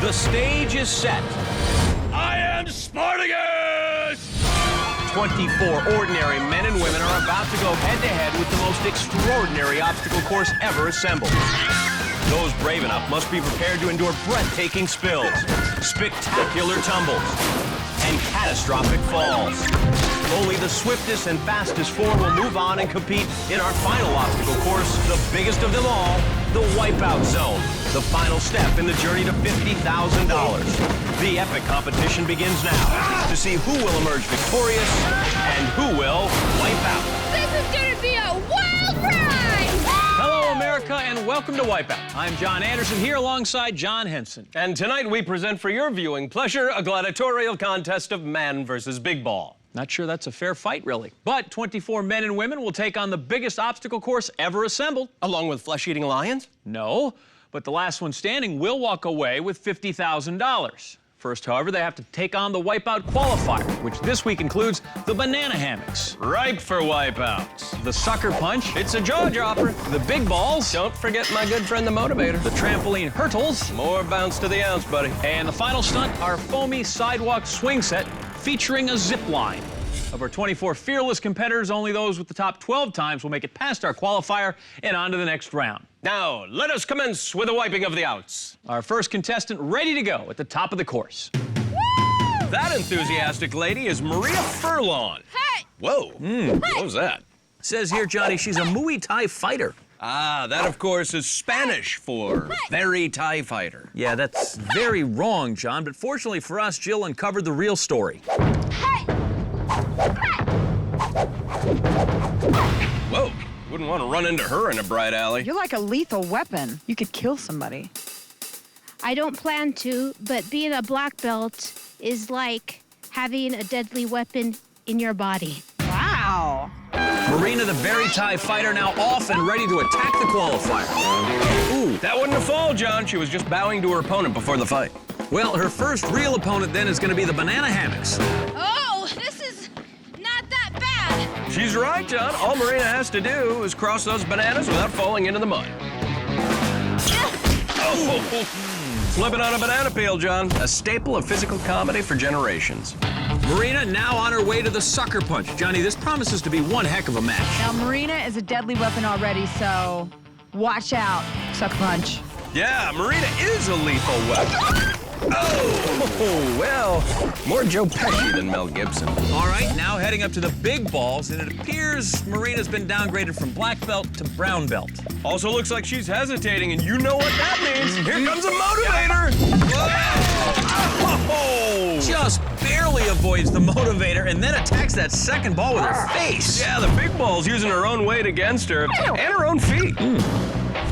The stage is set. I am Spartacus! 24 ordinary men and women are about to go head-to-head with the most extraordinary obstacle course ever assembled. Those brave enough must be prepared to endure breathtaking spills, spectacular tumbles, and catastrophic falls. Only the swiftest and fastest four will move on and compete in our final obstacle course, the biggest of them all, the Wipeout Zone, the final step in the journey to $50,000. The epic competition begins now to see who will emerge victorious and who will wipe out. This is gonna be a wild ride! Hello, America, and welcome to Wipeout. I'm John Anderson here alongside John Henson. And tonight we present for your viewing pleasure a gladiatorial contest of man versus big ball. Not sure that's a fair fight, really. But 24 men and women will take on the biggest obstacle course ever assembled. Along with flesh-eating lions? No, but the last one standing will walk away with $50,000. First, however, they have to take on the Wipeout qualifier, which this week includes the banana hammocks, Ripe for wipeouts. the sucker punch, It's a jaw-dropper. the big balls, Don't forget my good friend the motivator. the trampoline hurdles, More bounce to the ounce, buddy. and the final stunt, our foamy sidewalk swing set featuring a zip line. Of our 24 fearless competitors, only those with the top 12 times will make it past our qualifier and on to the next round. Now, let us commence with the wiping of the outs. Our first contestant ready to go at the top of the course. That enthusiastic lady is Maria Furlong. Hey! Whoa, what was that? Says here, Johnny, she's a Muay Thai fighter. Ah, that of course is Spanish for very Thai fighter. Yeah, that's very wrong, John, but fortunately for us, Jill uncovered the real story. Hey! Whoa, wouldn't want to run into her in a bright alley. You're like a lethal weapon. You could kill somebody. I don't plan to, but being a black belt is like having a deadly weapon in your body. Wow. Marina, the very Thai fighter, now off and ready to attack the qualifier. Ooh, That wasn't a fall, John. She was just bowing to her opponent before the fight. well, her first real opponent then is going to be the banana hammocks. Oh, this is not that bad. She's right, John. All Marina has to do is cross those bananas without falling into the mud. Oh, flipping on a banana peel, John. A staple of physical comedy for generations. Marina now on her way to the sucker punch. Johnny, this promises to be one heck of a match. Now, Marina is a deadly weapon already, so watch out. Sucker punch. Yeah, Marina is a lethal weapon. Oh, well, more Joe Pesci than Mel Gibson. All right, now heading up to the big balls, and it appears Marina's been downgraded from black belt to brown belt. Also looks like she's hesitating, and you know what that means. Here comes a motivator. Oh! Just barely avoids the motivator and then attacks that second ball with her face. Yeah, the big ball's using her own weight against her and her own feet.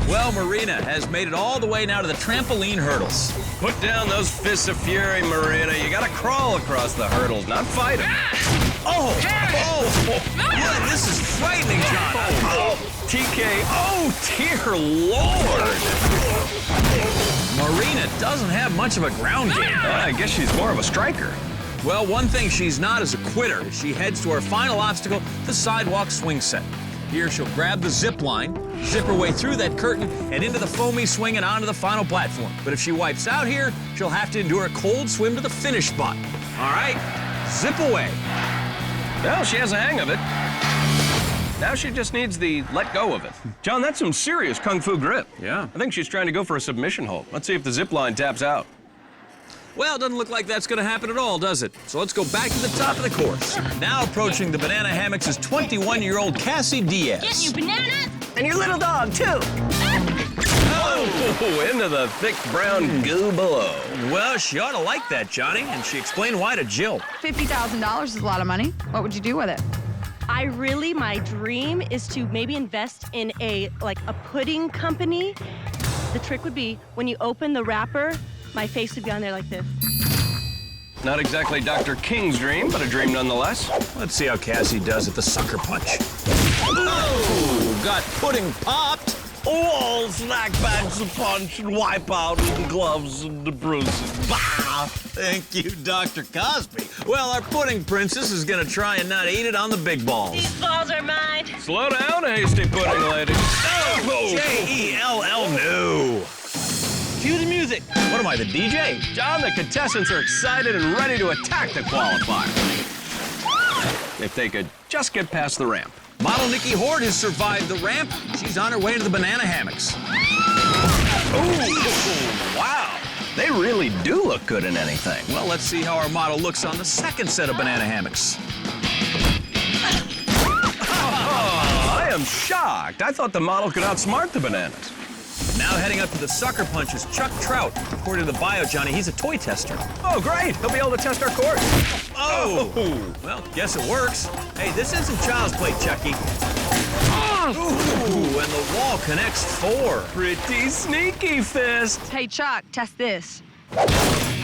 Well, Marina has made it all the way now to the trampoline hurdles. Put down those fists of fury, Marina. You gotta crawl across the hurdles, not fight them. Oh, yeah, this is frightening, John. TK, oh, dear Lord. Marina doesn't have much of a ground game. I guess she's more of a striker. Well, one thing she's not is a quitter as she heads to her final obstacle, the sidewalk swing set. Here, she'll grab the zip line, zip her way through that curtain, and into the foamy swing and onto the final platform. But if she wipes out here, she'll have to endure a cold swim to the finish spot. All right, zip away. Well, she has a hang of it. Now she just needs the let go of it. John, that's some serious kung fu grip. Yeah. I think she's trying to go for a submission hold. Let's see if the zip line taps out. Well, it doesn't look like that's going to happen at all, does it? So let's go back to the top of the course. Now approaching the banana hammocks is 21-year-old Cassie Diaz. Get you bananas! And your little dog, too. Oh, into the thick brown goo below. Well, she ought to like that, Johnny, and she explained why to Jill. $50,000 is a lot of money. What would you do with it? My dream is to maybe invest in a pudding company. The trick would be when you open the wrapper, my face would be on there like this. Not exactly Dr. King's dream, but a dream nonetheless. Let's see how Cassie does at the sucker punch. Oh, got pudding popped. All snack bags of punch and wipe out and gloves and the bruises. Bah! Thank you, Dr. Cosby. Well, our pudding princess is gonna try and not eat it on the big balls. These balls are mine. Slow down, hasty pudding lady. J-E-L-L, no. Cue the music. What am I, the DJ? John, the contestants are excited and ready to attack the qualifier. If they could just get past the ramp. Model Nikki Horde has survived the ramp. She's on her way to the banana hammocks. Ooh, wow. They really do look good in anything. Well, let's see how our model looks on the second set of banana hammocks. Oh, I am shocked. I thought the model could outsmart the bananas. Now heading up to the sucker punch is Chuck Trout. According to the bio, Johnny, he's a toy tester. Oh, great. He'll be able to test our course. Oh! Well, guess it works. Hey, this isn't child's play, Chucky. Ooh, and the wall connects 4. Pretty sneaky, Fist. Hey, Chuck, test this.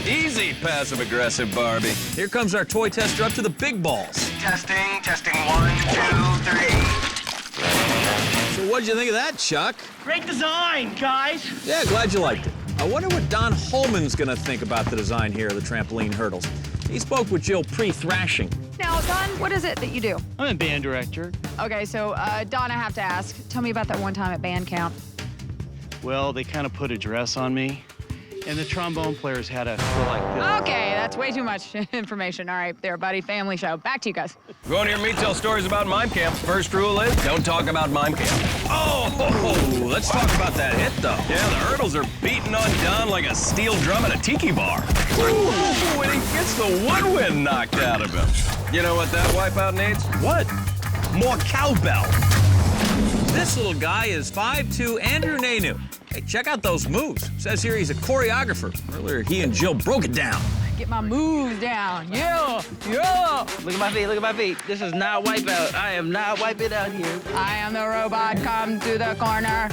Easy, passive-aggressive Barbie. Here comes our toy tester up to the big balls. Testing, 1, 2, 3. So what'd you think of that, Chuck? Great design, guys. Yeah, glad you liked it. I wonder what Don Holman's gonna think about the design here of the trampoline hurdles. He spoke with Jill pre-thrashing. Now, Don, what is it that you do? I'm a band director. Okay, so, Don, I have to ask. Tell me about that one time at band camp. Well, they kind of put a dress on me, and the trombone players had to go like this. Okay, that's way too much information. All right, there, buddy. Family show. Back to you guys. Go on here and me tell stories about mime camps. First rule is, don't talk about mime camp. Oh, let's talk about that hit, though. Yeah, the hurdles are beating on Don like a steel drum at a tiki bar. Ooh, and he gets the woodwind knocked out of him. You know what that wipeout needs? What? More cowbell. This little guy is 5'2" Andrew Nanu. Hey, check out those moves. Says here he's a choreographer. Earlier, he and Jill broke it down. Get my moves down. Yeah, yeah. Look at my feet, look at my feet. This is not Wipeout. I am not wiping out here. I am the robot. Come to the corner.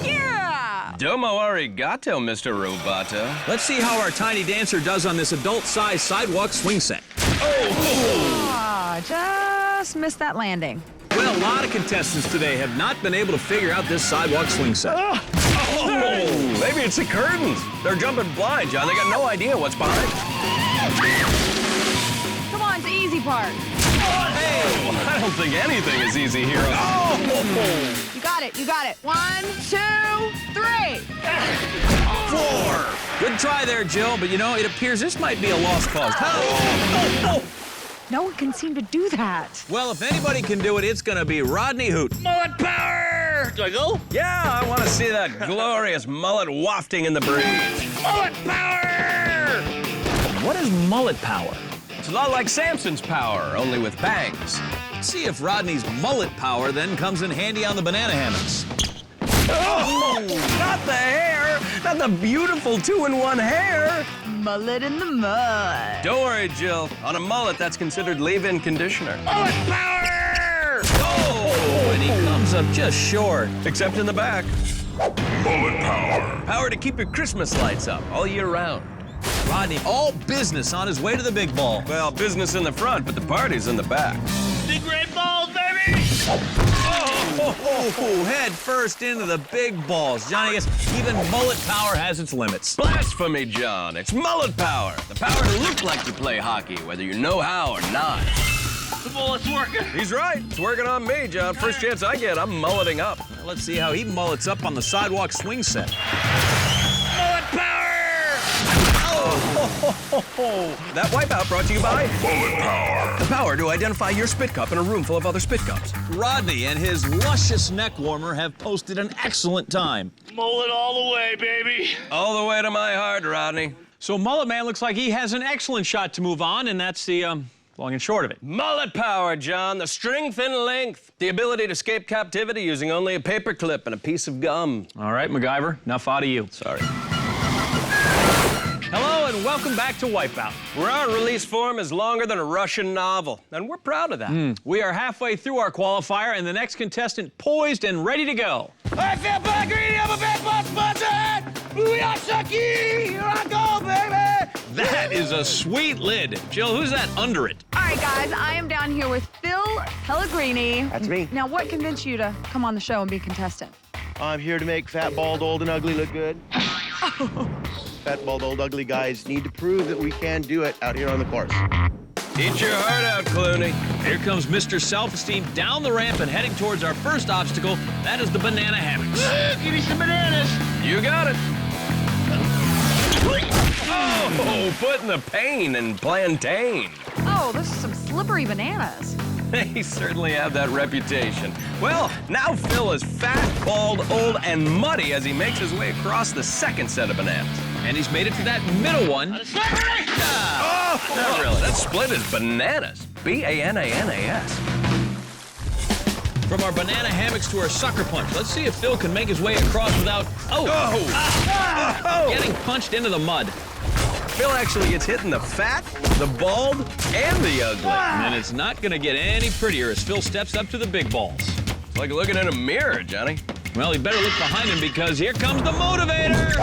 Yeah. Domo arigato, Mr. Roboto. Let's see how our tiny dancer does on this adult-sized sidewalk swing set. Ah, just missed that landing. Well, a lot of contestants today have not been able to figure out this sidewalk swing set. Oh, maybe it's the curtains. They're jumping blind, John. They got no idea what's behind. Come on, it's the easy part. Hey, I don't think anything is easy here. Oh. You got it, you got it. 1, 2, 3. 4. Good try there, Jill, but you know, it appears this might be a lost cause. No one can seem to do that. Well, if anybody can do it, it's gonna be Rodney Hoot. Mullet power! Do I go? Yeah, I want to see that glorious mullet wafting in the breeze. Mullet power! What is mullet power? It's a lot like Samson's power, only with bangs. Let's see if Rodney's mullet power then comes in handy on the banana hammocks. Oh, not the hair, not the beautiful 2-in-1 hair. Mullet in the mud. Don't worry, Jill. On a mullet, that's considered leave-in conditioner. Mullet power! Oh, and he comes up just short. Except in the back. Mullet power. Power to keep your Christmas lights up all year round. Rodney, all business on his way to the big ball. Well, business in the front, but the party's in the back. Big red balls, baby! Oh, head first into the big balls. Johnny, I guess even mullet power has its limits. Blasphemy, John. It's mullet power. The power to look like you play hockey, whether you know how or not. The bullet's working. He's right. It's working on me, John. First chance I get, I'm mulleting up. Well, let's see how he mullets up on the sidewalk swing set. Mullet power! That wipeout brought to you by Mullet Power. The power to identify your spit cup in a room full of other spit cups. Rodney and his luscious neck warmer have posted an excellent time. Mullet all the way, baby. All the way to my heart, Rodney. So Mullet Man looks like he has an excellent shot to move on, and that's the long and short of it. Mullet power, John. The strength and length. The ability to escape captivity using only a paper clip and a piece of gum. All right, MacGyver, enough out of you. Sorry. Hello and welcome back to Wipeout. Where our release form is longer than a Russian novel, and we're proud of that. We are halfway through our qualifier, and the next contestant poised and ready to go. I feel bad greedy, I'm a bad boss button! We are Chucky! Here I go, baby! That is a sweet lid. Jill, who's that under it? All right, guys, I am down here with Phil Pellegrini. That's me. Now, what convinced you to come on the show and be a contestant? I'm here to make fat, bald, old, and ugly look good. Fat, bald, old, ugly guys need to prove that we can do it out here on the course. Eat your heart out, Clooney. Here comes Mr. Self-Esteem down the ramp and heading towards our first obstacle. That is the banana hammocks. Give me some bananas. You got it. Oh, putting the pain in plantain. Oh, those are some slippery bananas. They certainly have that reputation. Well, now Phil is fat, bald, old, and muddy as he makes his way across the second set of bananas. And he's made it to that middle one. Oh, not really. That split is bananas. B-A-N-A-N-A-S. From our banana hammocks to our sucker punch. Let's see if Phil can make his way across without... getting punched into the mud. Phil actually gets hit in the fat, the bald, and the ugly. And it's not going to get any prettier as Phil steps up to the big balls. It's like looking in a mirror, Johnny. Well, he better look behind him because here comes the motivator.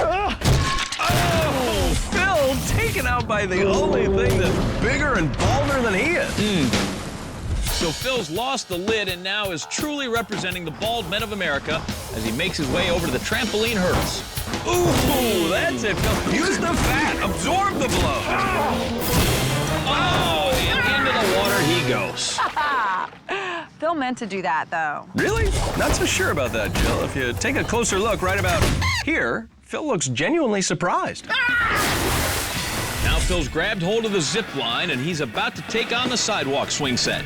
Oh, Phil taken out by the only thing that's bigger and balder than he is. So Phil's lost the lid and now is truly representing the bald men of America as he makes his way over to the trampoline hurdles. Ooh, that's it, Phil. Use the fat. Absorb the blow. Oh, and into the water he goes. Phil meant to do that, though. Really? Not so sure about that, Jill. If you take a closer look right about here, Phil looks genuinely surprised. Now Phil's grabbed hold of the zip line and he's about to take on the sidewalk swing set.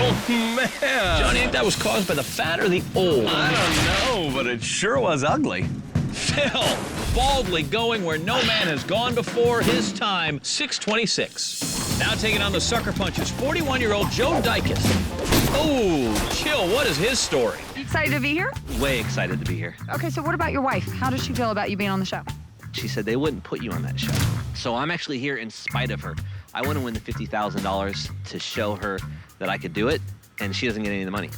Oh, man. Johnny, think that was caused by the fat or the old? I don't know, but it sure was ugly. Phil, baldly going where no man has gone before, his time, 6:26. Now taking on the sucker punch is 41-year-old Joe Dykes. Oh, chill, what is his story? You excited to be here? Way excited to be here. Okay, so what about your wife? How does she feel about you being on the show? She said they wouldn't put you on that show. So I'm actually here in spite of her. I want to win the $50,000 to show her that I could do it, and she doesn't get any of the money.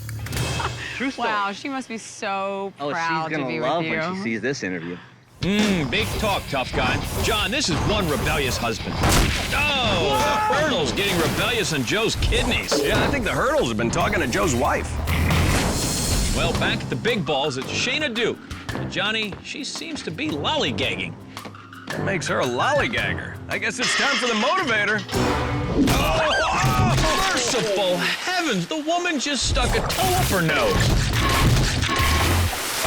True story. Wow, she must be so Oh, proud she's to gonna be love with you. when she sees this interview. Big talk, tough guy. John, this is one rebellious husband. Oh, the hurdle's getting rebellious in Joe's kidneys. Yeah, I think the hurdles have been talking to Joe's wife. Well, back at the big balls, it's Shayna Duke. And Johnny, she seems to be lollygagging. That makes her a lollygagger. I guess it's time for the motivator. Oh, Merciful heavens, the woman just stuck a toe up her nose.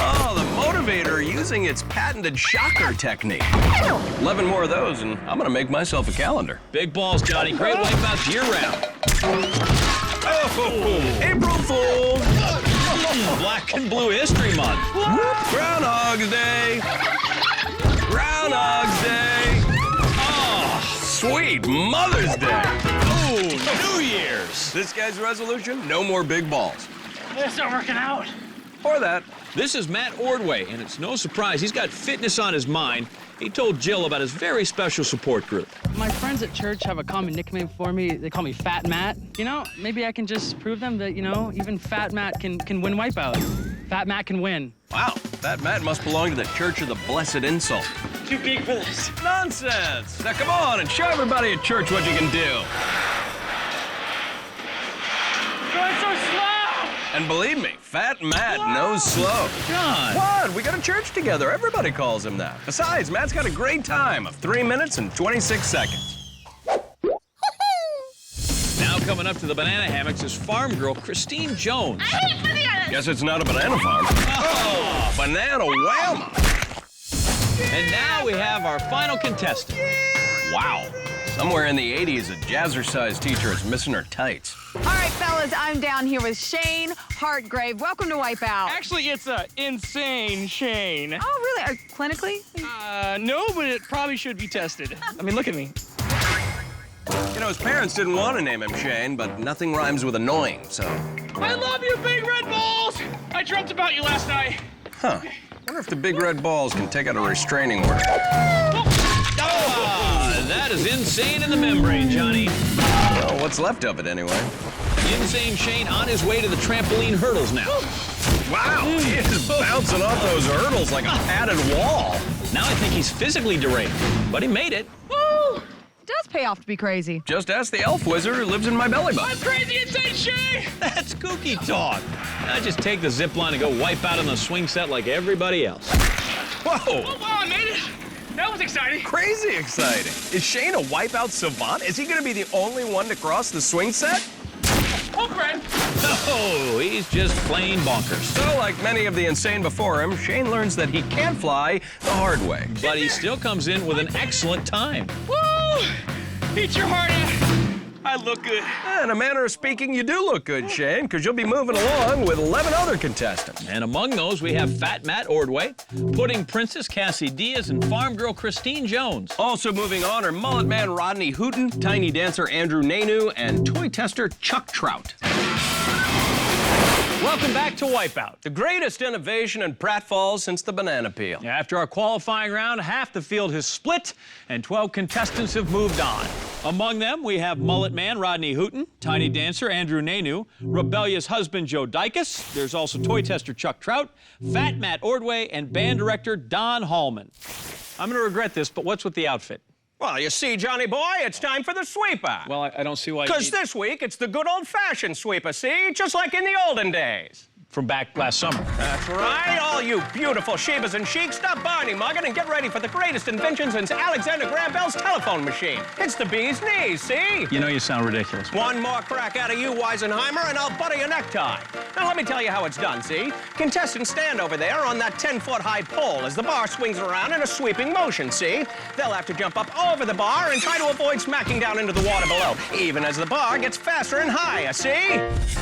Oh, the motivator using its patented shocker technique. 11 more of those, and I'm gonna make myself a calendar. Big balls, Johnny. Great wipeouts year-round. Oh, April Fool! Black and Blue History Month. Groundhog's Day! Groundhog's Day! Oh, sweet Mother's Day! Oh, New Year's. This guy's resolution? No more big balls. It's not working out. Or that. This is Matt Ordway, and it's no surprise he's got fitness on his mind. He told Jill about his very special support group. My friends at church have a common nickname for me. They call me Fat Matt. You know, maybe I can just prove them that, you know, even Fat Matt can win Wipeout. Fat Matt can win. Wow, that Matt must belong to the Church of the Blessed Insult. Too big for this. Nonsense! Now come on and show everybody at church what you can do. Going so slow. And believe me, Fat Matt knows slow. John. What? We go to church together. Everybody calls him that. Besides, Matt's got a great time of 3 minutes and 26 seconds. Now coming up to the banana hammocks is farm girl Christine Jones. Guess it's not a banana farm. Oh, banana whamma. And now we have our final contestant. Wow. Somewhere in the 80s, a jazzercise teacher is missing her tights. All right, fellas, I'm down here with Shane Hartgrave. Welcome to Wipeout. Actually, it's a insane Shane. Oh, really? Clinically? No, but it probably should be tested. I mean, look at me. You know, his parents didn't want to name him Shane, but nothing rhymes with annoying, so. I love you, big red balls. I dreamt about you last night. Huh. Wonder if the big red balls can take out a restraining order. That is insane in the membrane, Johnny. Well, what's left of it anyway? Insane Shane on his way to the trampoline hurdles now. Wow, he is bouncing off those hurdles like a padded wall. Now I think he's physically deranged, but he made it. Woo! It does pay off to be crazy. Just ask the elf wizard who lives in my belly button. I'm crazy insane Shane. That's kooky talk. I just take the zip line and go wipe out on the swing set like everybody else. Whoa! Oh, wow, I made it. That was exciting. Crazy exciting. Is Shane a wipeout savant? Is he going to be the only one to cross the swing set? Oh, Fred. No, he's just plain bonkers. So, like many of the insane before him, Shane learns that he can't fly the hard way. But he still comes in with an excellent time. Woo! Eat your heart out. I look good. In a manner of speaking, you do look good, Shane, because you'll be moving along with 11 other contestants. And among those, we have Fat Matt Ordway, Pudding Princess Cassie Diaz, and Farm Girl Christine Jones. Also moving on are Mullet Man Rodney Hooten, Tiny Dancer Andrew Nanu, and Toy Tester Chuck Trout. Welcome back to Wipeout, the greatest innovation in pratfalls since the banana peel. After our qualifying round, half the field has split, and 12 contestants have moved on. Among them, we have Mullet Man Rodney Hooten, Tiny Dancer Andrew Nanu, Rebellious Husband Joe Dykus. There's also Toy Tester Chuck Trout, Fat Matt Ordway, and band director Don Hallman. I'm going to regret this, but what's with the outfit? Well, you see, Johnny boy, it's time for the sweeper. Well, I don't see why. Because this week, it's the good old-fashioned sweeper, see? Just like in the olden days. From back last summer. That's right. All you beautiful Shebas and Sheiks, stop Barney mugging and get ready for the greatest invention since Alexander Graham Bell's telephone machine. It's the bee's knees, see? You know you sound ridiculous. One more crack out of you, Weisenheimer, and I'll butter your necktie. Now, let me tell you how it's done, see? Contestants stand over there on that 10-foot-high pole as the bar swings around in a sweeping motion, see? They'll have to jump up over the bar and try to avoid smacking down into the water below, even as the bar gets faster and higher, see?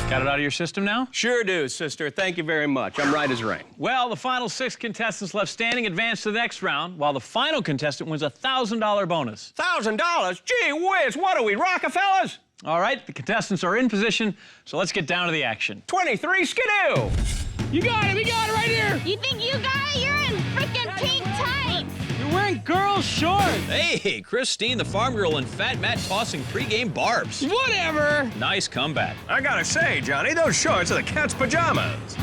Got it out of your system now? Sure do, sister. Thank you very much. I'm right as rain. Well, the final 6 contestants left standing advance to the next round, while the final contestant wins a $1,000 bonus. $1,000? Gee whiz, what are we, Rockefellers? All right, the contestants are in position, so let's get down to the action. 23 skidoo! You got it. We got it right here. You think you got it? You're in freaking pink tights. You're wearing girls' shorts. Hey, Christine, the farm girl, and Fat Matt tossing pregame barbs. Whatever. Nice comeback. I gotta say, Johnny, those shorts are the cat's pajamas.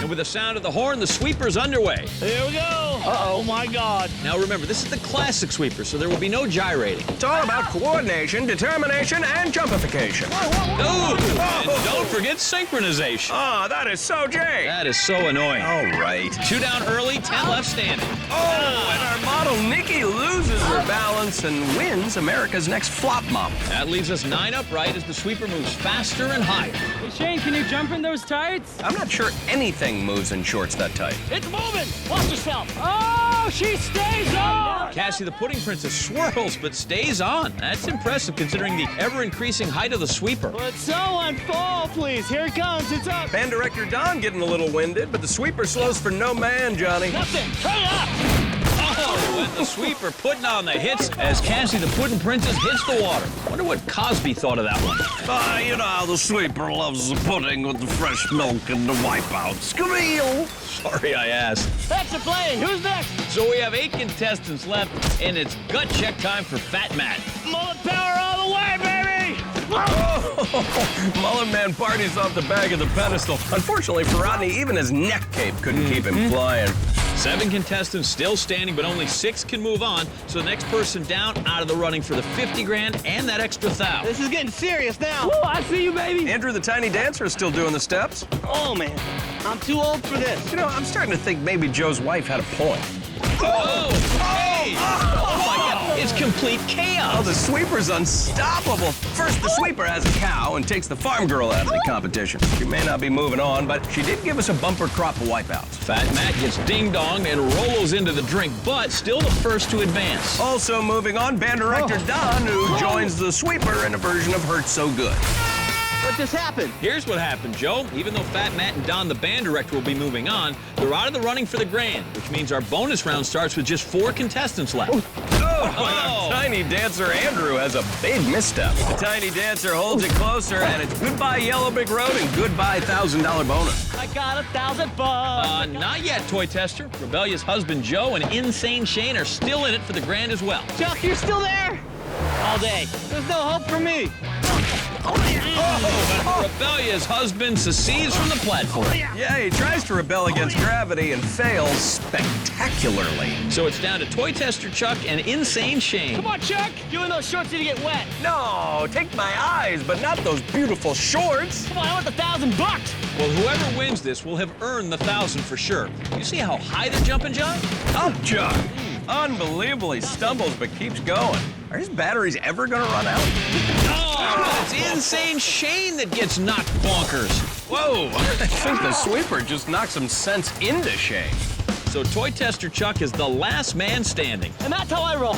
And with the sound of the horn, the sweeper's underway. Here we go. Uh-oh. Oh, my God. Now remember, this is the classic sweeper, so there will be no gyrating. It's all about coordination, determination, and jumpification. And don't forget synchronization. Oh, that is so Jay. That is so annoying. All right. 2 down early, 10 left standing. Oh, and our model Nikki loses her balance and wins America's next flop mom. That leaves us 9 upright as the sweeper moves faster and higher. Hey, Shane, can you jump in those tights? I'm not sure anything moves in shorts that tight. It's moving. Watch yourself. Oh, she stays on. Cassie the Pudding Princess swirls but stays on. That's impressive considering the ever-increasing height of the sweeper. Let someone fall, please. Here it comes. It's up. Band director Don getting a little winded, but the sweeper slows for no man, Johnny. Nothing. Turn it up. Oh, and the sweeper putting on the hits as Cassie the Pudding Princess hits the water. Wonder what Cosby thought of that one. You know how the sweeper loves the pudding with the fresh milk and the wipeout. Squeal! Sorry I asked. That's the play. Who's next? So we have 8 contestants left, and it's gut check time for Fat Matt. Mullet power all the way, baby! Mullet Man parties off the back of the pedestal. Unfortunately for Rodney, even his neck cape couldn't keep him flying. 7 contestants still standing, but only 6 can move on. So the next person down out of the running for the 50 grand and that extra $1,000. This is getting serious now. Oh, I see you, baby. Andrew the Tiny Dancer is still doing the steps. Oh, man. I'm too old for this. You know, I'm starting to think maybe Joe's wife had a point. Oh, hey! Oh my God, it's complete chaos. Oh, the sweeper's unstoppable. First, the sweeper has a cow and takes the farm girl out of the competition. She may not be moving on, but she did give us a bumper crop of wipeouts. Fat Matt gets ding-donged and rolls into the drink, but still the first to advance. Also moving on, band director Don, who joins the sweeper in a version of Hurt So Good. What just happened? Here's what happened, Joe. Even though Fat Matt and Don, the band director, will be moving on, they're out of the running for the grand, which means our bonus round starts with just 4 contestants left. Oh, the Tiny Dancer Andrew has a big misstep. The Tiny Dancer holds it closer, and it's goodbye Yellow Brick Road and goodbye $1,000 bonus. I got $1,000. Not yet, Toy Tester. Rebellious husband Joe and Insane Shane are still in it for the grand as well. Chuck, you're still there? All day. There's no hope for me. But Rebellious husband secedes from the platform. Yeah, he tries to rebel against gravity and fails spectacularly. So it's down to Toy Tester Chuck and Insane Shane. Come on, Chuck. You and those shorts need to get wet. No, take my eyes, but not those beautiful shorts. Come on, I want $1,000. Well, whoever wins this will have earned the $1,000 for sure. You see how high they're jumping, John? Up, Chuck. Unbelievable. He stumbles but keeps going. Are his batteries ever going to run out? Oh, it's Insane Shane that gets knocked bonkers. Whoa. I think the sweeper just knocked some sense into Shane. So Toy Tester Chuck is the last man standing. And that's how I roll.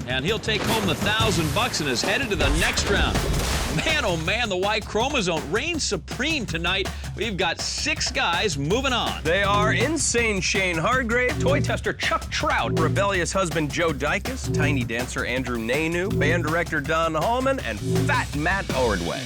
And he'll take home the $1,000 and is headed to the next round. Man, oh man, the Y chromosome reigns supreme tonight. We've got 6 guys moving on. They are Insane Shane Hargrave, Toy Tester Chuck Trout, Rebellious Husband Joe Dykus, Tiny Dancer Andrew Nanu, Band Director Don Hallman, and Fat Matt Ordway.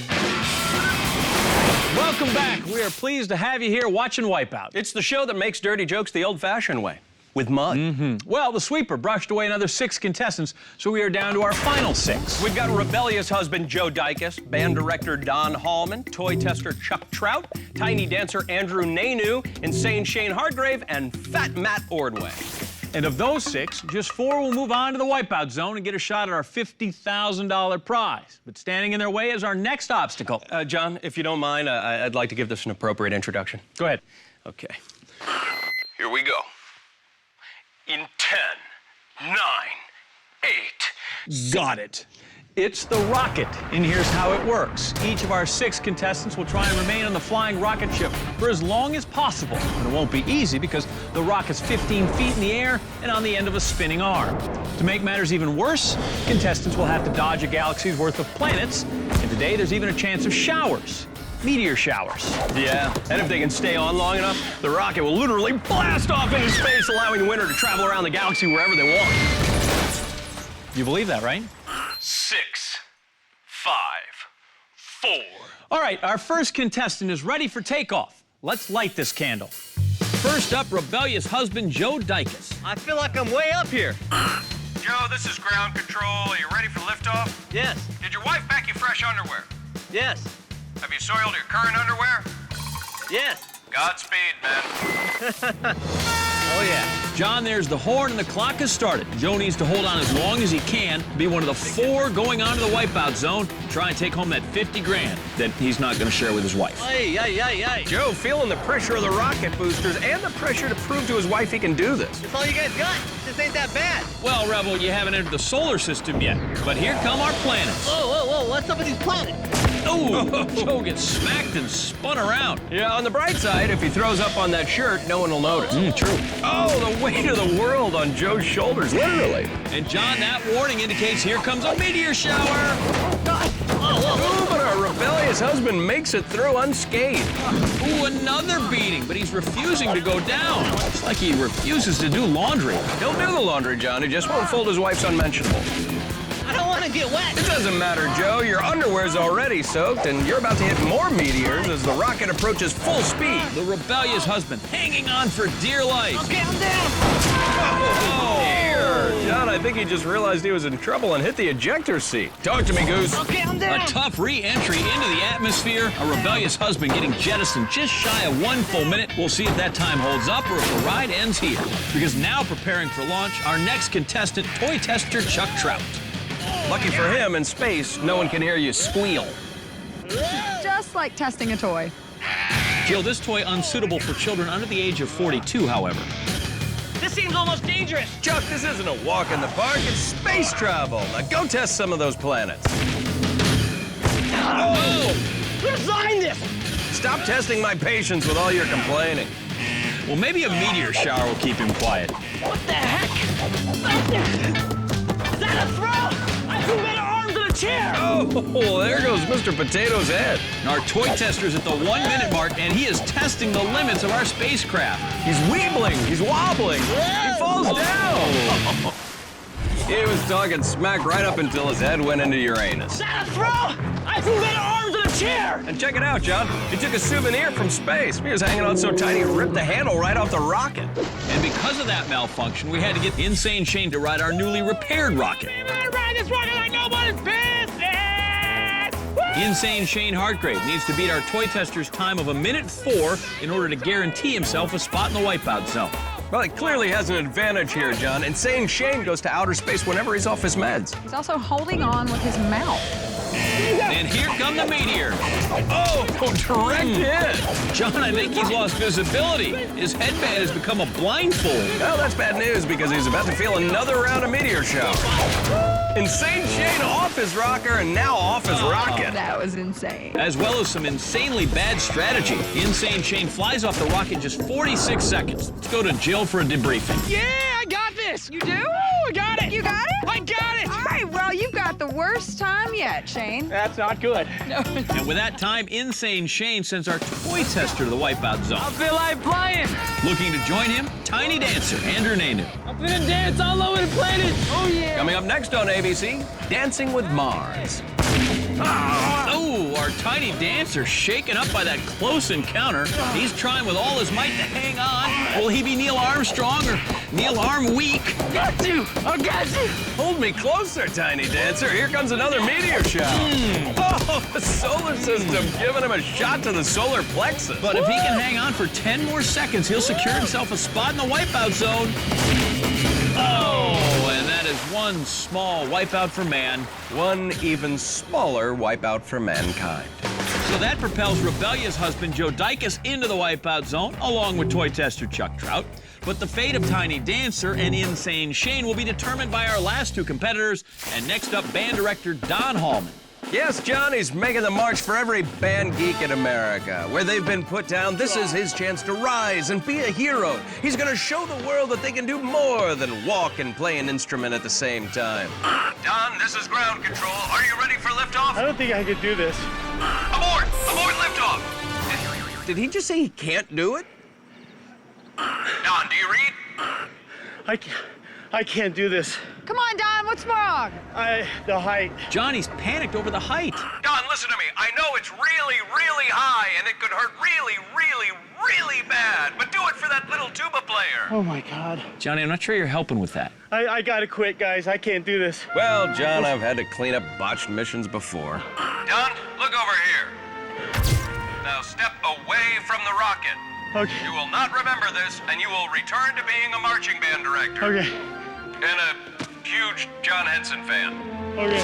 Welcome back. We are pleased to have you here watching Wipeout. It's the show that makes dirty jokes the old-fashioned way, with mud. Well, the sweeper brushed away another 6 contestants, so we are down to our final 6. We've got Rebellious Husband Joe Dykus, Band Director Don Hallman, Toy Tester Chuck Trout, Tiny Dancer Andrew Nanu, Insane Shane Hargrave, and Fat Matt Ordway. And of those 6, just 4 will move on to the Wipeout zone and get a shot at our $50,000 prize. But standing in their way is our next obstacle. John, if you don't mind, I'd like to give this an appropriate introduction. Go ahead. Okay. Here we go. In 10, 9, 8. Got it. It's the rocket, and here's how it works. Each of our 6 contestants will try and remain on the flying rocket ship for as long as possible. And it won't be easy because the rocket's 15 feet in the air and on the end of a spinning arm. To make matters even worse, contestants will have to dodge a galaxy's worth of planets, and today there's even a chance of showers. Meteor showers. Yeah, and if they can stay on long enough, the rocket will literally blast off into space, allowing the winner to travel around the galaxy wherever they want. You believe that, right? 6, 5, 4. All right, our first contestant is ready for takeoff. Let's light this candle. First up, Rebellious Husband Joe Dykus. I feel like I'm way up here. Joe, this is ground control. Are you ready for liftoff? Yes, Did your wife pack you fresh underwear? yes, Have you soiled your current underwear? yes. Godspeed, man. Oh, yeah. John, there's the horn and the clock has started. Joe needs to hold on as long as he can, be one of the 4 going on to the Wipeout zone, try and take home that 50 grand that he's not going to share with his wife. Hey, hey, hey, hey. Joe feeling the pressure of the rocket boosters and the pressure to prove to his wife he can do this. That's all you guys got. This ain't that bad. Well, Rebel, you haven't entered the solar system yet, but here come our planets. Whoa, whoa, whoa. What's up with these planets? Oh, Joe gets smacked and spun around. Yeah, on the bright side, if he throws up on that shirt, no one will notice. True. Oh, the weight of the world on Joe's shoulders, literally. And John, that warning indicates here comes a meteor shower. Oh, but our rebellious husband makes it through unscathed. Ooh, another beating, but he's refusing to go down. It's like he refuses to do laundry. He'll do the laundry, John. He just won't fold his wife's unmentionable. I don't want to get wet. It doesn't matter, Joe. Your underwear's already soaked, and you're about to hit more meteors as the rocket approaches full speed. The rebellious husband hanging on for dear life. Okay, I'm down. Here, John, I think he just realized he was in trouble and hit the ejector seat. Talk to me, Goose. Okay, I'm A down. tough re-entry into the atmosphere. A rebellious husband getting jettisoned just shy of 1 full minute. We'll see if that time holds up or if the ride ends here. Because now preparing for launch, our next contestant, Toy Tester Chuck Trout. Lucky for him, in space, no one can hear you squeal. Just like testing a toy. Jill, this toy unsuitable for children under the age of 42, however. This seems almost dangerous. Chuck, this isn't a walk in the park, it's space travel. Now go test some of those planets. Oh! Who designed this? Stop testing my patience with all your complaining. Well, maybe a meteor shower will keep him quiet. What the heck? Is that a throw? I threw better arms than a chair. Oh, there goes Mr. Potato's head. And our toy tester's at the 1 minute mark, and he is testing the limits of our spacecraft. He's weebling, he's wobbling, he falls down. He was talking smack right up until his head went into Uranus. Is that a throw? I threw better arms than a chair. And check it out, John. He took a souvenir from space. He was hanging on so tight he ripped the handle right off the rocket. And because of that malfunction, we had to get Insane Shane to ride our newly repaired rocket. I ride this rocket like nobody's business. Woo! Insane Shane Hargrave needs to beat our toy tester's time of 1:04 in order to guarantee himself a spot in the Wipeout zone. Well, he clearly has an advantage here, John. Insane Shane goes to outer space whenever he's off his meds. He's also holding on with his mouth. And here come the meteors. Oh, direct hit. John, I think he's lost visibility. His headband has become a blindfold. Well, that's bad news because he's about to feel another round of meteor shower. Insane Shane off his rocker and now off his rocket. That was insane. As well as some insanely bad strategy. Insane Shane flies off the rocket in just 46 seconds. Let's go to Jill for a debriefing. Yeah, I got this. You do? I got it. You got it? I got it. All right, well, you got the worst time yet, Shane. That's not good. And with that time, Insane Shane sends our toy tester to the Wipeout zone. I feel like flying. Looking to join him, Tiny Dancer, Andrew Nanu. I'm gonna dance all over the planet. Oh, yeah. Coming up next on ABC, Dancing with Mars. Oh, our Tiny Dancer shaken up by that close encounter. He's trying with all his might to hang on. Will he be Neil Armstrong or Neil Arm weak? Got you. I got you. Hold me closer, Tiny Dancer. Here comes another meteor shower. Oh, the solar system giving him a shot to the solar plexus. But if he can hang on for 10 more seconds, he'll secure himself a spot in the Wipeout zone. Oh, and that is one small wipeout for man. One even smaller wipeout for mankind. So that propels Rebellious husband Joe Dicus into the Wipeout zone, along with toy tester Chuck Trout. But the fate of Tiny Dancer and Insane Shane will be determined by our last two competitors. And next up, band director Don Hallman. Yes, John, he's making the march for every band geek in America. Where they've been put down, this is his chance to rise and be a hero. He's gonna show the world that they can do more than walk and play an instrument at the same time. Don, this is ground control. Are you ready for liftoff? I don't think I could do this. Abort! Abort liftoff! Did he just say he can't do it? Don, do you read? I can't do this. Come on, Don, what's wrong? The height. Johnny's panicked over the height. Don, listen to me. I know it's really, really high, and it could hurt really, really, really bad. But do it for that little tuba player. Oh my God. Johnny, I'm not sure you're helping with that. I gotta quit, guys. I can't do this. Well, John, I've had to clean up botched missions before. Don, look over here. Now step away from the rocket. Okay. You will not remember this, and you will return to being a marching band director. Okay. And a huge John Henson fan. Okay.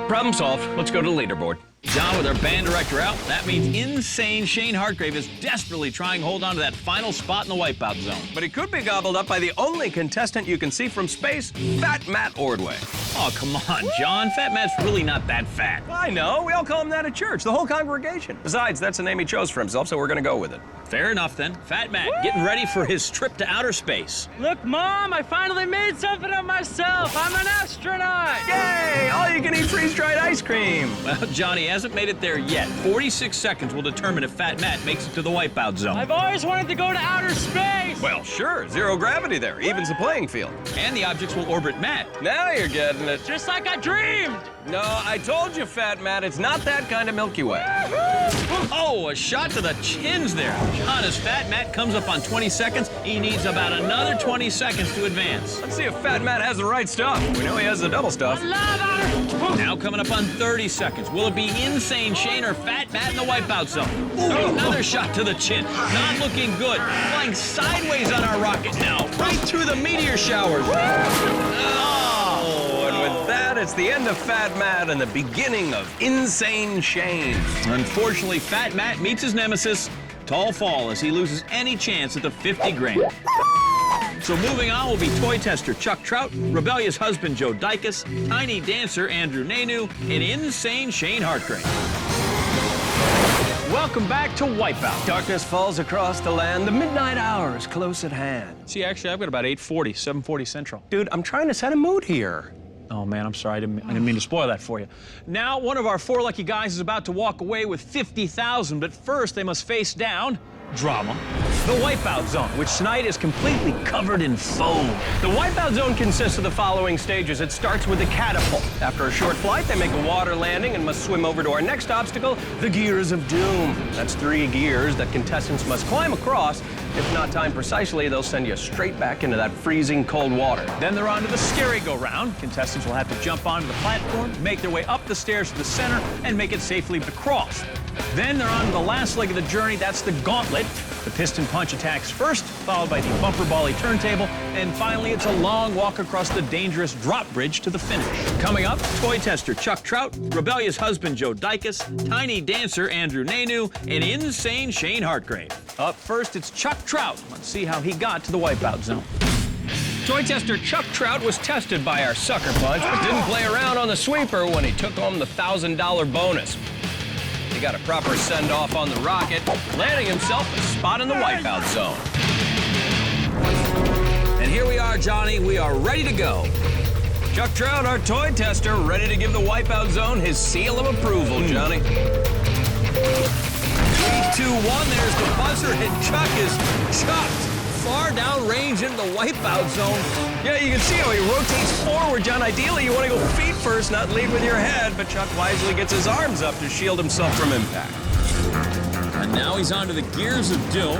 Problem solved. Let's go to the leaderboard. John, with our band director out, that means Insane Shane Hartgrave is desperately trying to hold on to that final spot in the Wipeout zone. But he could be gobbled up by the only contestant you can see from space, Fat Matt Ordway. Oh, come on, John. Fat Matt's really not that fat. I know. We all call him that at church, the whole congregation. Besides, that's the name he chose for himself, so we're going to go with it. Fair enough, then. Fat Matt getting ready for his trip to outer space. Look, Mom, I finally made something of myself. I'm an astronaut. Yay! All you can eat freeze-dried ice cream. Well, Johnny hasn't made it there yet. 46 seconds will determine if Fat Matt makes it to the Wipeout zone. I've always wanted to go to outer space. Well, sure. Zero gravity there. Evens the playing field. And the objects will orbit Matt. Now you're getting it. Just like I dreamed. No, I told you, Fat Matt, it's not that kind of Milky Way. Oh, a shot to the chins there. John, as Fat Matt comes up on 20 seconds, he needs about another 20 seconds to advance. Let's see if Fat Matt has the right stuff. We know he has the double stuff. Now coming up on 30 seconds. Will it be Insane Shane or Fat Matt in the Wipeout zone? Ooh, another shot to the chin. Not looking good. Flying sideways on our rocket now. Right through the meteor showers. Oh, and with that, it's the end of Fat Matt and the beginning of Insane Shane. Unfortunately, Fat Matt meets his nemesis, Tall Fall, as he loses any chance at the 50 grand. So moving on will be toy tester Chuck Trout, rebellious husband Joe Dicus, Tiny Dancer Andrew Nanu, and Insane Shane Hartgrave. Welcome back to Wipeout. Darkness falls across the land. The midnight hour is close at hand. See, actually, I've got about 8:40, 7:40 Central. Dude, I'm trying to set a mood here. Oh, man, I'm sorry. I didn't mean to spoil that for you. Now, one of our four lucky guys is about to walk away with $50,000, but first they must face down drama. The Wipeout Zone, which tonight is completely covered in foam. The Wipeout Zone consists of the following stages. It starts with a catapult. After a short flight, they make a water landing and must swim over to our next obstacle, the Gears of Doom. That's 3 gears that contestants must climb across. If not timed precisely, they'll send you straight back into that freezing cold water. Then they're on to the scary-go-round. Contestants will have to jump onto the platform, make their way up the stairs to the center, and make it safely across. Then they're on to the last leg of the journey. That's the gauntlet. The piston punch attacks first, followed by the bumper volley turntable, and finally it's a long walk across the dangerous drop bridge to the finish. Coming up, toy tester Chuck Trout, rebellious husband Joe Dicus, tiny dancer Andrew Nanu, and insane Shane Hartgrave. Up first, it's Chuck Trout. Let's see how he got to the wipeout zone. Toy tester Chuck Trout was tested by our sucker punch, but didn't play around on the sweeper when he took home the $1,000 bonus. He got a proper send-off on the rocket, landing himself a spot in the wipeout zone. And here we are, Johnny. We are ready to go. Chuck Trout, our toy tester, ready to give the wipeout zone his seal of approval, Johnny. 3, 2, 1, there's the buzzer, and Chuck is chucked far down range into the wipeout zone. Yeah, you can see how he rotates forward, John. Ideally, you want to go feet first, not lead with your head, but Chuck wisely gets his arms up to shield himself from impact. And now he's onto the gears of doom.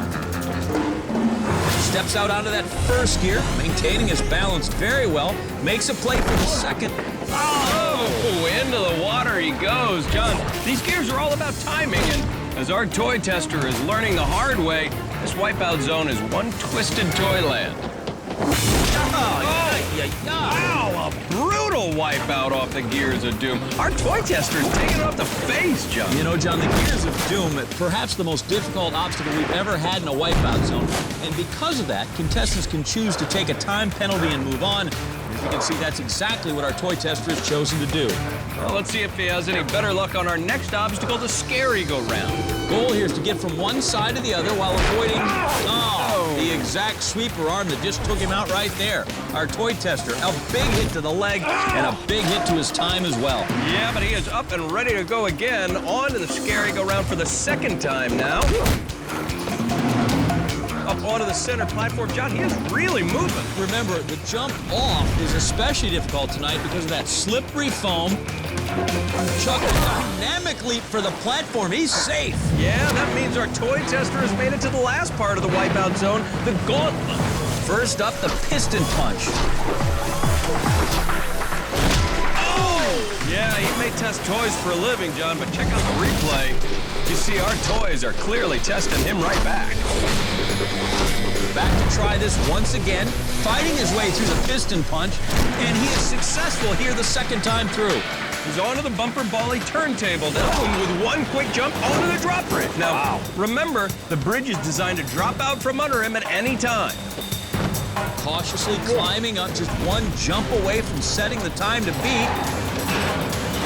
Steps out onto that first gear, maintaining his balance very well. Makes a play for the second. Oh, into the water he goes. John, these gears are all about timing, and as our toy tester is learning the hard way, this wipeout zone is one twisted toyland. Wow, a brutal wipeout off the gears of doom. Our toy tester is taking it off the face, John. You know, John, the gears of doom, perhaps the most difficult obstacle we've ever had in a wipeout zone. And because of that, contestants can choose to take a time penalty and move on. As you can see, that's exactly what our toy tester has chosen to do. Well, let's see if he has any better luck on our next obstacle, the scary-go-round. Goal here is to get from one side to the other while avoiding the exact sweeper arm that just took him out right there. Our toy tester, a big hit to the leg and a big hit to his time as well. Yeah, but he is up and ready to go again. On to the scary-go-round for the second time now. Up onto the center platform. John, he is really moving. Remember, the jump off is especially difficult tonight because of that slippery foam. Chuck, a dynamic leap for the platform. He's safe. Yeah, that means our toy tester has made it to the last part of the wipeout zone, the gauntlet. First up, the piston punch. Yeah, he may test toys for a living, John, but check out the replay. You see, our toys are clearly testing him right back. Back to try this once again, fighting his way through the piston punch, and he is successful here the second time through. He's onto the bumper volley turntable now, and with one quick jump onto the drop bridge. Now, remember, the bridge is designed to drop out from under him at any time. Cautiously climbing up, just one jump away from setting the time to beat.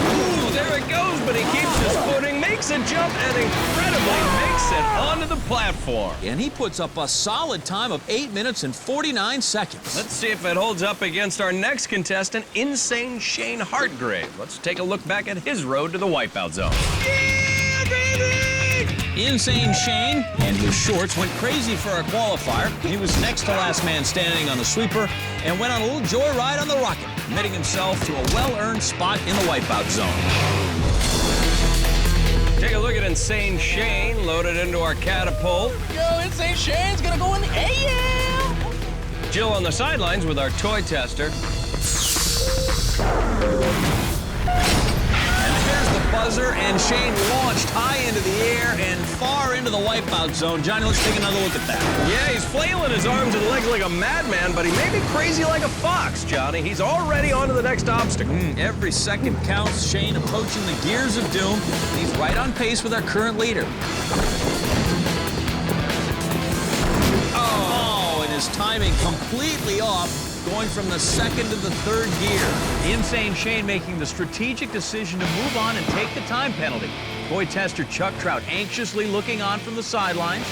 Ooh, there it goes, but he keeps his footing, makes a jump, and incredibly makes it onto the platform. And he puts up a solid time of 8 minutes and 49 seconds. Let's see if it holds up against our next contestant, insane Shane Hartgrave. Let's take a look back at his road to the wipeout zone. Yeah, baby! Insane Shane and his shorts went crazy for our qualifier. He was next to last man standing on the sweeper and went on a little joyride on the rocket, committing himself to a well-earned spot in the wipeout zone. Take a look at Insane Shane loaded into our catapult. Yo, Insane Shane's gonna go in the AM! Jill on the sidelines with our toy tester. And there's the buzzer, and Shane launched high into the air and far into the wipeout zone. Johnny, let's take another look at that. Yeah, he's flailing his arms and legs like a madman, but he may be crazy like a fox, Johnny. He's already on to the next obstacle. Every second counts. Shane approaching the gears of doom. He's right on pace with our current leader. Oh, and his timing completely off, going from the second to the third gear. Insane Shane making the strategic decision to move on and take the time penalty. Toy tester Chuck Trout anxiously looking on from the sidelines.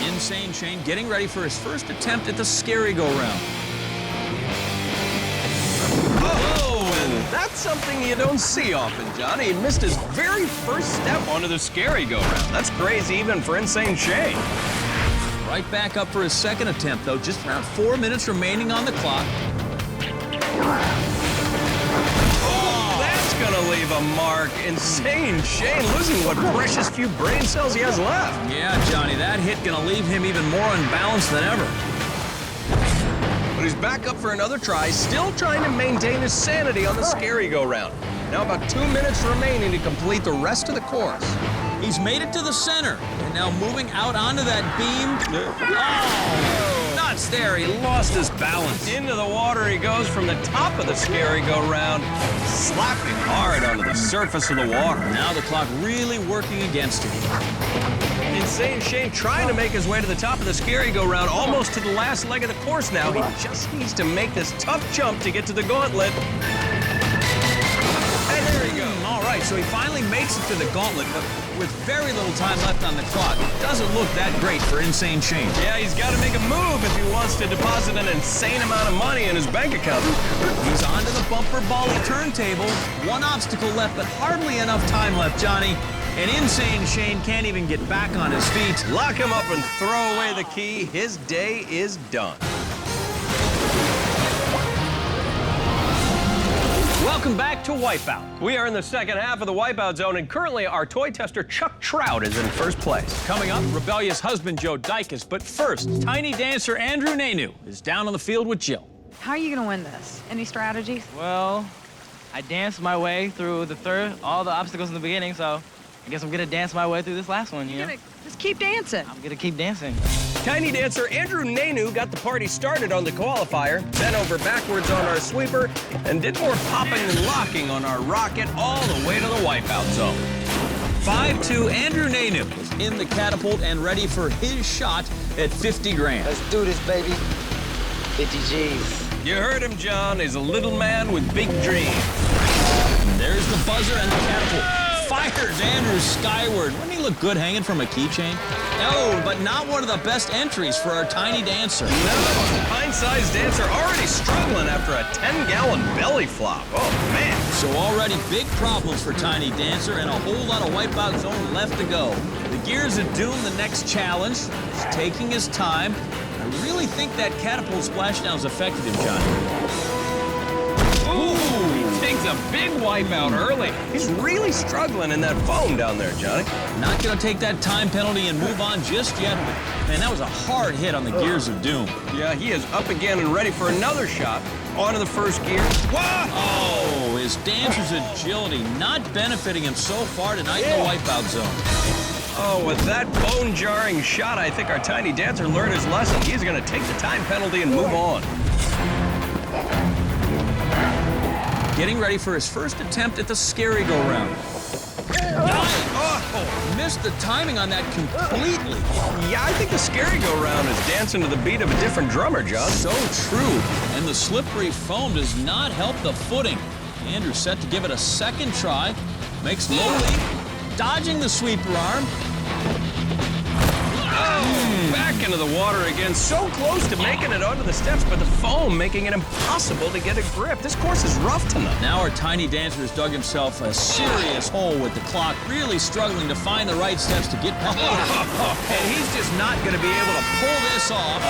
Insane Shane getting ready for his first attempt at the scary-go-round. Oh, and that's something you don't see often, Johnny. He missed his very first step onto the scary-go-round. That's crazy even for Insane Shane. Right back up for his second attempt, though. Just around 4 minutes remaining on the clock. Oh, that's gonna leave a mark. Insane Shane losing what precious few brain cells he has left. Yeah, Johnny, that hit gonna leave him even more unbalanced than ever. But he's back up for another try, still trying to maintain his sanity on the scary-go-round. Now about 2 minutes remaining to complete the rest of the course. He's made it to the center. And now moving out onto that beam. Oh, nuts there. He lost his balance. Into the water he goes from the top of the scary-go-round, slapping hard onto the surface of the water. Now the clock really working against him. Insane Shane trying to make his way to the top of the scary-go-round, almost to the last leg of the course now. He just needs to make this tough jump to get to the gauntlet. And there he goes. All right, so he finally makes it to the gauntlet, but with very little time left on the clock, it doesn't look that great for Insane Shane. Yeah, he's got to make a move if he wants to deposit an insane amount of money in his bank account. He's onto the bumper volley turntable. One obstacle left, but hardly enough time left, Johnny. And Insane Shane can't even get back on his feet. Lock him up and throw away the key. His day is done. Welcome back to Wipeout. We are in the second half of the Wipeout zone, and currently our toy tester Chuck Trout is in first place. Coming up, rebellious husband Joe Dicus. But first, tiny dancer Andrew Nanu is down on the field with Jill. How are you gonna win this? Any strategies? Well, I danced my way through all the obstacles in the beginning, so I guess I'm gonna dance my way through this last one, you know? Just keep dancing. I'm gonna keep dancing. Tiny dancer Andrew Nanu got the party started on the qualifier, bent over backwards on our sweeper, and did more popping and locking on our rocket all the way to the Wipeout zone. 5-2, Andrew Nanu is in the catapult and ready for his shot at 50 grand. Let's do this, baby. 50 G's. You heard him, John. He's a little man with big dreams. And there's the buzzer and the catapult. Fires Andrew skyward. Wouldn't he look good hanging from a keychain? No, but not one of the best entries for our tiny dancer. No, pint-sized dancer already struggling after a 10-gallon belly flop. Oh, man. So already big problems for tiny dancer and a whole lot of Wipeout zone left to go. The Gears of Doom, the next challenge. He's taking his time. I really think that catapult splashdown's affected him, Johnny. Takes a big Wipeout early. He's really struggling in that foam down there, Johnny. Not going to take that time penalty and move on just yet. Man, that was a hard hit on the Gears of Doom. Yeah, he is up again and ready for another shot. Onto the first gear. Whoa! Oh, his dancer's agility not benefiting him so far tonight in the Wipeout zone. Oh, with that bone-jarring shot, I think our tiny dancer learned his lesson. He's going to take the time penalty and move on. Getting ready for his first attempt at the scary-go-round. Oh, missed the timing on that completely. Yeah, I think the scary-go-round is dancing to the beat of a different drummer, John. So true. And the slippery foam does not help the footing. Andrew set to give it a second try. Makes low leap, dodging the sweeper arm. Oh, back into the water again. So close to making it onto the steps, but the foam making it impossible to get a grip. This course is rough tonight. Now our tiny dancer has dug himself a serious hole with the clock, really struggling to find the right steps to get past. And he's just not going to be able to pull this off.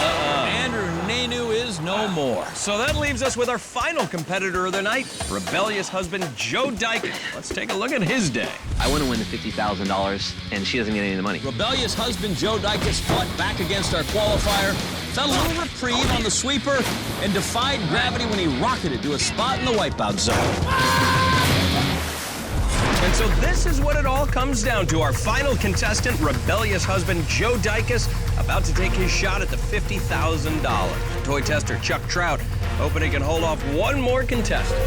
Andrew Nanu is no more. So that leaves us with our final competitor of the night, rebellious husband Joe Dicus. Let's take a look at his day. I want to win the $50,000, and she doesn't get any of the money. Rebellious husband Joe Dicus fought back against our qualifier, fell a little reprieve on the sweeper, and defied gravity when he rocketed to a spot in the Wipeout zone. And so this is what it all comes down to. Our final contestant, rebellious husband Joe Dicus, about to take his shot at the $50,000. Toy tester Chuck Trout, hoping he can hold off one more contestant.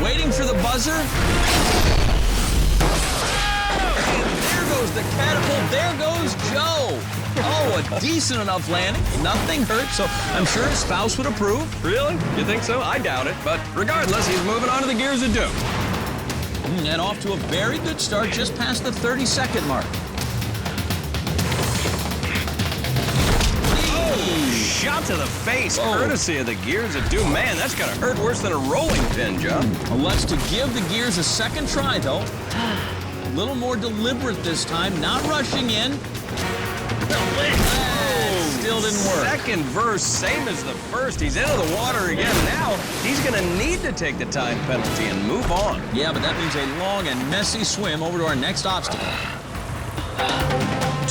Waiting for the buzzer. There goes the catapult. There goes Joe. Oh, a decent enough landing. Nothing hurt, so I'm sure his spouse would approve. Really? You think so? I doubt it. But regardless, he's moving on to the Gears of Doom. And off to a very good start, just past the 30-second mark. Oh, shot to the face, courtesy of the Gears of Doom. Man, that's gonna hurt worse than a rolling pin, John. Let's to give the Gears a second try, though. A little more deliberate this time, not rushing in. Still didn't work. Second verse, same as the first. He's into the water again. Now, he's going to need to take the time penalty and move on. Yeah, but that means a long and messy swim over to our next obstacle.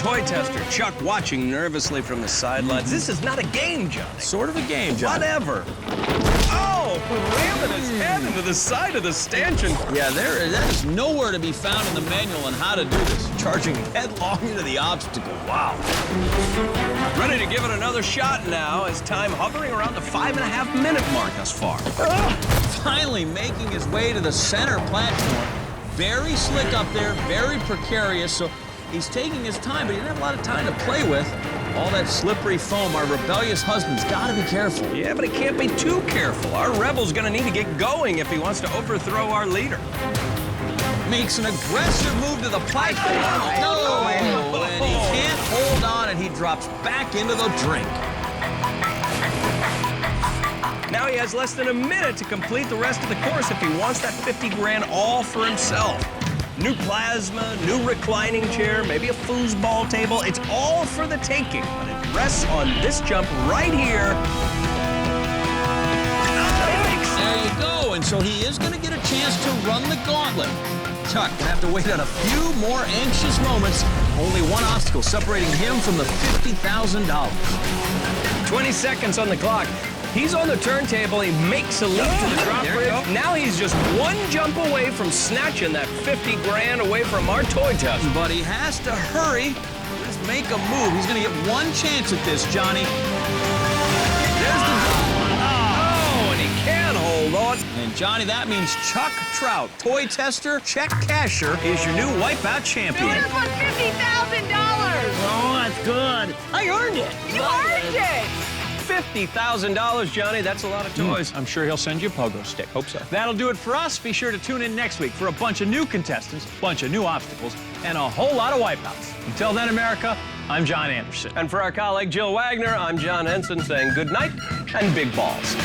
toy tester, Chuck, watching nervously from the sidelines. This is not a game, Johnny. Sort of a game, Johnny. Whatever. Oh, ramming his head into the side of the stanchion. Yeah, that is nowhere to be found in the manual on how to do this. Charging headlong into the obstacle. Wow. Ready to give it another shot now, as time hovering around the 5.5-minute mark thus far. Finally making his way to the center platform. Very slick up there, very precarious, so he's taking his time, but he doesn't have a lot of time to play with. All that slippery foam, our rebellious husband's got to be careful. Yeah, but he can't be too careful. Our rebel's gonna need to get going if he wants to overthrow our leader. Makes an aggressive move to the platform. No! And he can't hold on, and he drops back into the drink. Now he has less than a minute to complete the rest of the course if he wants that 50 grand all for himself. New plasma, new reclining chair, maybe a foosball table. It's all for the taking, but it rests on this jump right here. There you go, and so he is going to get a chance to run the gauntlet. Chuck gonna have to wait on a few more anxious moments. Only one obstacle separating him from the $50,000. 20 seconds on the clock. He's on the turntable. He makes a leap to the drop bridge. Now he's just one jump away from snatching that 50 grand away from our toy tester. But he has to hurry. Let's make a move. He's going to get one chance at this, Johnny. There's the Oh, and he can hold on. And Johnny, that means Chuck Trout, toy tester, check casher, is your new Wipeout Champion. You just won $50,000. Oh, that's good. I earned it. You earned it. $50,000, Johnny. That's a lot of toys. I'm sure he'll send you a pogo stick. Hope so. That'll do it for us. Be sure to tune in next week for a bunch of new contestants, a bunch of new obstacles, and a whole lot of wipeouts. Until then, America, I'm John Anderson. And for our colleague Jill Wagner, I'm John Henson saying good night and big balls.